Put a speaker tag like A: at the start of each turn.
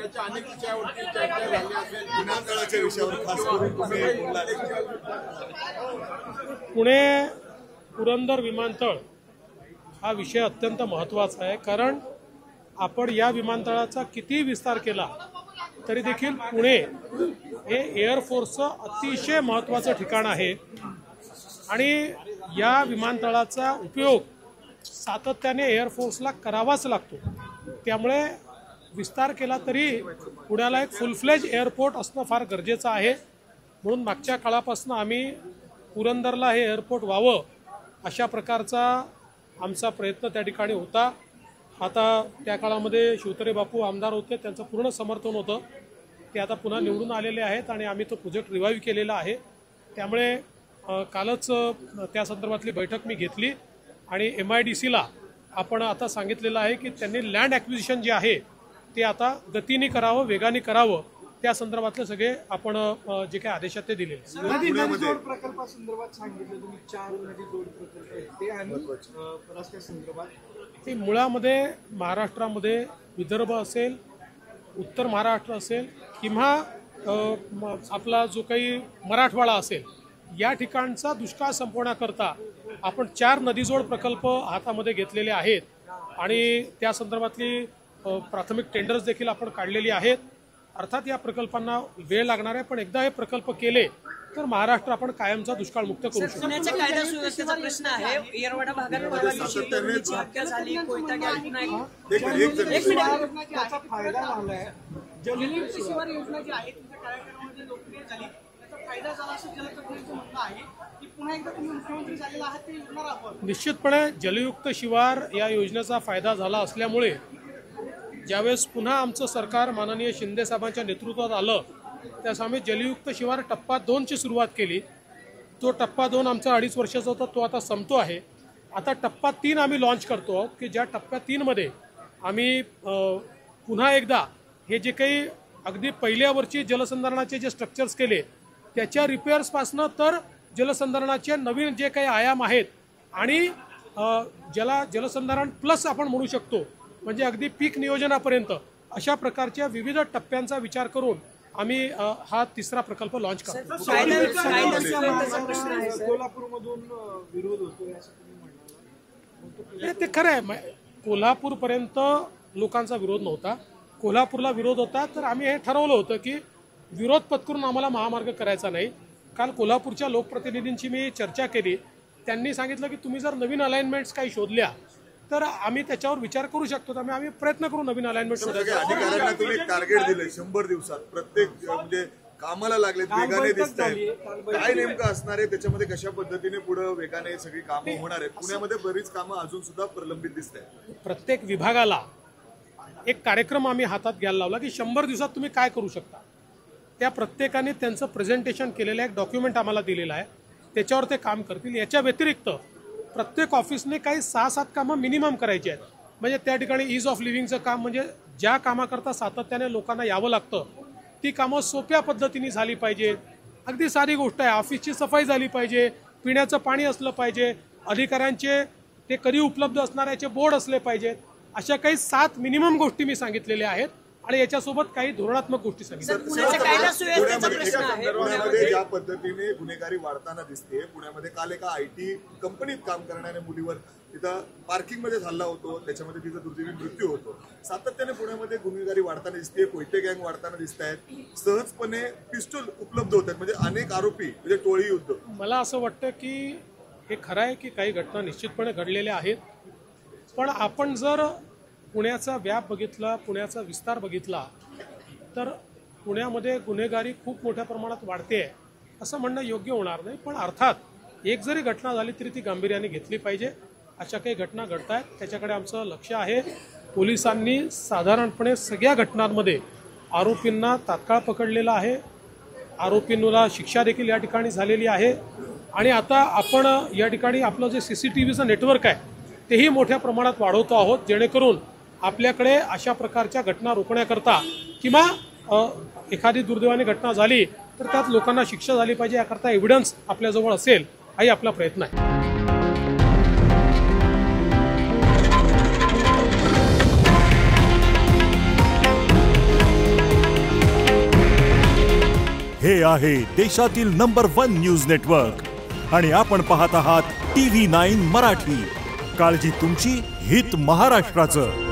A: पुण्याच्या अनेक विषयावरती चर्चा झाली असेल,
B: विमानतळाच्या विषयावर खास करून तुम्ही बोलला.
C: पुणे पुरंदर विमानतळ हा विषय अत्यंत महत्त्वाचा आहे, कारण आपण या विमानतळाचा किती विस्तार केला तरी देखील पुणे हे एअरफोर्सचं अतिशय महत्त्वाचं ठिकाण आहे आणि या विमानतळाचा उपयोग सातत्याने एअरफोर्सला करावाच लागतो. त्यामुळे विस्तार केला तरी पुण्याला एक फुल फ्लेज एअरपोर्ट असणं फार गरजेचं आहे. म्हणून मागच्या काळापासून आम्ही पुरंदरला हे एअरपोर्ट व्हावं अशा प्रकारचा आमचा प्रयत्न त्या ठिकाणी होता. आता त्या काळामध्ये शिवतरे बापू आमदार होते, त्यांचं पूर्ण समर्थन होतं. ते आता पुन्हा निवडून आलेले आहेत आणि आम्ही तो प्रोजेक्ट रिवाईव्ह केलेला आहे. त्यामुळे कालच त्या संदर्भातली बैठक मी घेतली आणि MIDCला आपण आता सांगितलेलं आहे की त्यांनी लँड ॲक्विजिशन जे आहे ते आता गतीने करावं, वेगाने करावं. त्या संदर्भातले सगळे आपण जे काही आदेशात ते दिले.
D: नदी जोड प्रकल्पासंदर्भात सांगितलं तुम्ही, 4 नदी जोड प्रकल्प आहेत ते आणि रस्त्यासंदर्भात
C: ते मुळामध्ये महाराष्ट्रामध्ये विदर्भ असेल, उत्तर महाराष्ट्र असेल किंवा आपला जो काही मराठवाडा असेल, या ठिकाणचा दुष्काळ संपवण्याकरता आपण 4 नदीजोड प्रकल्प हातामध्ये घेतलेले आहेत आणि त्या संदर्भातली प्राथमिक टेंडर्स देखील आपण काढलेली आहेत. अर्थात या प्रकल्पांना वेळ लागणार आहे, पण एकदा हे प्रकल्प केले तर महाराष्ट्र आपण कायमचा दुष्काळमुक्त करू शकतो.
E: पुण्याच्या कायदा सुव्यवस्थेचा प्रश्न आहे. येरवडा भागात परवा दिवशी तरुणीची हत्या झाली, कोयता गॅस नाही.
D: त्याचा फायदा झालाय.
E: जलयुक्त शिवार योजना जी आहे तुमच्या कार्यक्रमामध्ये लोकप्रिय झाली, त्याचा फायदा झाला असं जलतज्ञांचं म्हणणं आहे की पुन्हा एकदा तुम्ही मुख्यमंत्री झालेला आहात ते योजना राबवा.
C: निश्चितपणे जलयुक्त शिवार या योजनेचा फायदा झाला असल्यामुळे ज्यावेळेस पुन्हा आमचं सरकार माननीय शिंदे साहेबांच्या नेतृत्वात आलं त्यास आम्ही जलयुक्त शिवार टप्पा 2ची सुरुवात केली. तो टप्पा 2 आमचा 2.5 वर्षाचा होता, तो आता संपतो आहे. आता टप्पा 3 आम्ही लॉन्च करतो आहोत की ज्या टप्प्या 3मध्ये आम्ही पुन्हा एकदा हे जे काही अगदी पहिल्या वर्षी जलसंधारणाचे जे स्ट्रक्चर्स केले त्याच्या रिपेअर्सपासनं तर जलसंधारणाचे नवीन जे काही आयाम आहेत आणि जलसंधारण प्लस आपण म्हणू शकतो, म्हणजे अगदी पीक नियोजनापर्यंत अशा प्रकारच्या विविध टप्प्यांचा विचार करून आम्ही हा 3रा प्रकल्प लॉन्च करतो.
D: कोल्हापूरमधून विरोध होतो असं तुम्ही म्हणाला.
C: ते खरं आहे. कोल्हापूरपर्यंत लोकांचा विरोध नव्हता. कोल्हापूरला विरोध होता तर आम्ही हे ठरवलं होतं की विरोध पत्करून आम्हाला महामार्ग करायचा नाही. काल कोल्हापूरच्या लोकप्रतिनिधींची मी चर्चा केली. त्यांनी सांगितलं की तुम्ही जर नवीन अलाइनमेंट्स काही शोधल्या तर आम्ही त्याच्यावर विचार करू शकतो. त्यामुळे आम्ही प्रयत्न करू नवीन अलाइनमेंट शोधायचा.
B: अधिकाऱ्यांना तुम्ही टार्गेट दिले 100 दिवसात, प्रत्येक म्हणजे कामाला लागले, वेगाने दिसत आहेत. काय नेमकं असणार आहे त्याच्यामध्ये, कशा पद्धतीने पुढे वेगाने सगळी कामं होणार आहेत? पुण्यामध्ये बरीच कामं अजून सुद्धा प्रलंबित दिसत आहेत.
C: प्रत्येक विभागाला एक कार्यक्रम आम्ही हातात घ्यायला लावला की 100 दिवसात तुम्ही काय करू शकता. त्या प्रत्येकाने त्यांचं प्रेझेंटेशन केलेलं एक डॉक्युमेंट आम्हाला दिलेलं आहे, त्याच्यावर ते काम करतील. याच्या व्यतिरिक्त प्रत्येक ऑफिसने काही 6-7 कामं मिनिमम करायची आहेत. म्हणजे त्या ठिकाणी ईज ऑफ लिव्हिंगचं काम, म्हणजे ज्या कामाकरता सातत्याने लोकांना यावं लागतं ती कामं सोप्या पद्धतीने झाली पाहिजे. अगदी साधी गोष्ट आहे, ऑफिसची सफाई झाली पाहिजे, पिण्याचं पाणी असलं पाहिजे, अधिकाऱ्यांचे ते कधी उपलब्ध असणाऱ्याचे बोर्ड असले पाहिजेत. अशा काही 7 मिनिमम गोष्टी मी सांगितलेल्या आहेत आणि याच्यासोबत काही धोरणात्मक गोष्टी सांगितल्या.
B: पुण्यामध्ये ज्या पद्धतीने गुन्हेगारी वाढताना दिसते, पुण्यामध्ये काल एका IT कंपनीत काम करणाऱ्या मुलीवर तिथं पार्किंगमध्ये हल्ला होतो, त्याच्यामध्ये तिचा दुर्दैवी मृत्यू होतो. सातत्याने पुण्यामध्ये गुन्हेगारी वाढताना दिसते, कोयते गँग वाढताना दिसत आहेत, सहजपणे पिस्टल उपलब्ध होत आहेत, म्हणजे अनेक आरोपी म्हणजे टोळी युद्ध.
C: मला असं वाटतं की हे खरं आहे की काही घटना निश्चितपणे घडलेल्या आहेत, पण आपण जर पुण्याचा व्याप बघितला, पुण्याचा विस्तार बघितला तर पुण्यामध्ये गुन्हेगारी खूप मोठ्या प्रमाणात वाढते आहे असं म्हणणं योग्य होणार नाही. पण अर्थात एक जरी घटना झाली तरी ती गांभीर्याने घेतली पाहिजे. अशा काही घटना घडत आहेत, त्याच्याकडे आमचं लक्ष आहे. पोलिसांनी साधारणपणे सगळ्या घटनांमध्ये आरोपींना तात्काळ पकडलेलं आहे. आरोपींना शिक्षा देखील या ठिकाणी झालेली आहे आणि आता आपण या ठिकाणी आपलं जे CCTVचं नेटवर्क आहे तेही मोठ्या प्रमाणात वाढवतो आहोत, जेणेकरून आपल्याकडे अशा प्रकारच्या घटना रोखण्याकरता किंवा एखादी दुर्दैवाने घटना झाली तर त्यात लोकांना शिक्षा झाली पाहिजे याकरता एव्हिडन्स आपल्याजवळ असेल हाही आपला प्रयत्न आहे.
F: हे आहे देशातील नंबर 1 न्यूज नेटवर्क आणि आपण पाहत आहात TV9 मराठी. काळजी तुमची, हित महाराष्ट्राचं.